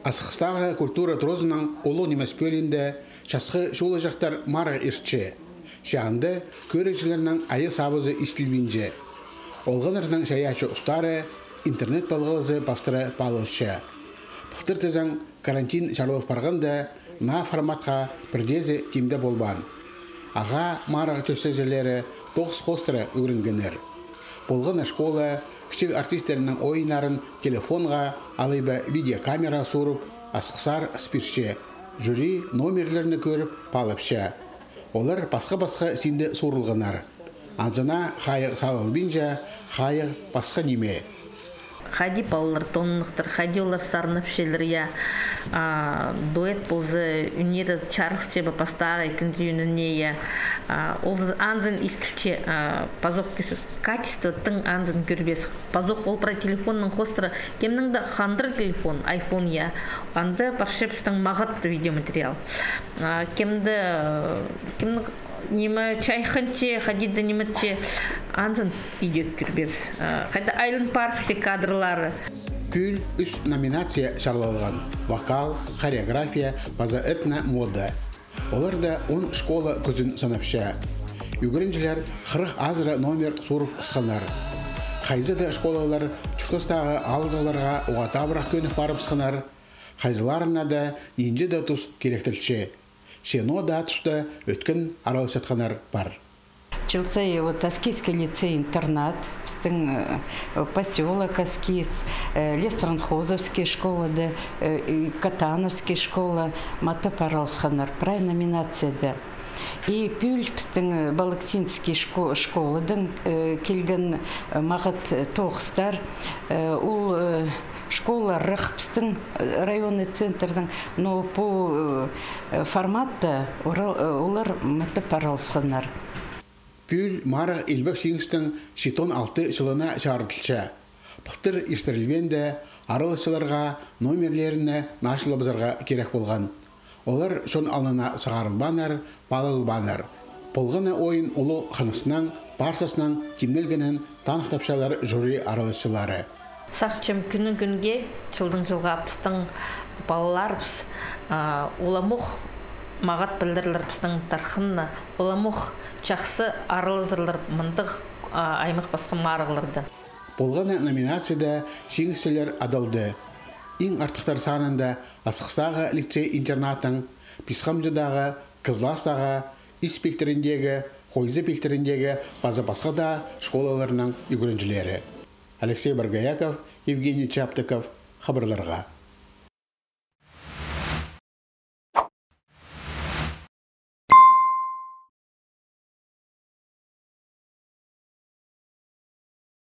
Асықстағы культура трозынан олу немес пөлінде часқы шулы жақтар мара ирче. Шағынды көрекшілерінің айы сабызы істілбінже. Олғанырның шаяшы ұстары интернет балғылызы бастыры балылшы. Бұқтыр тезің карантин шарлық барғанда на форматқа бірдезі тимде болбан. Аға марағы төсезелері 9 хостыры үйренгенер. Болғаны школа кішік артистерінің ойынарын телефонға алайба видеокамера сұрып, асықсар спирше, жюри номерлеріні көріп палыпша. Олар басқа-басқа синде сұрылғанар. Анзына қайық салылбинжа, қайық басқа неме. Хади балалар тоннықтыр, хади олар сарынып шелер, дуэт болзы үнеді чарықче бапастағы екінді үніне, олзы анзын истілче пазоқ кесіз. Качество тың анзын көрбес. Пазоқ ол про телефонның қостыры, кемнің да хандыр телефон, iPhone я, анды паршепстың мағат видеоматериал. Кемнің немі чайханче, хадиді немітче анзын видео көрбес. Қайда Айлын парксе кадрлары. Пүл үш номинация шарлалған. Вокал, хореография, база этна мода. Олар да 10 школа көзін санапша. Үгірінжілер 40 азыра номер сұрып ысқанар. Қайзы да школалар чүктістағы алызаларға оғата бұрақ көніп барып ысқанар. Қайзыларына да енже да тұс керектілші. Шено да тұшта өткен аралысатқанар бар. Челцей, Аскийский лицей-интернат, поселок Аскиз, Лесранхозовский школа, Катановский школа, Мата Паралсханар, прай номинация да. И пюль Балаксинский школа, келген мағат тоғыстар, ол школа рахпстың районный центрдің, но по форматта олар Мата Паралсханар. Пүл марық илбек сеңістің 16 жылына шарытылша. Бұқтыр іштірілбенде арылысыларға номерлеріне нашылы бізарға керек болған. Олар шон алына сығарылбанар, балылбанар. Болғаны ойын ұлы қынысынан, барсасынан кемнелгенін танықтапшалар жюри арылысылары. Сақчым күні-күнге жылдың жылға пыстың балалар пыс, оламуқ мағат білдірілер пыстың тарқынна, оламуқ чақсы арылызырлар мұндық аймақ басқа марығылырды. Болғаны номинацияда шеңістелер адалды. Ең артықтар санында Асықстағы лицей-интернатың, Писқамжыдағы, Қызластағы, Ис пелтеріндегі, Қойзы пелтеріндегі база басқа да школаларының үгірінжілері. Алексей Баргаяков, Евгений Чаптыков, хабарларға.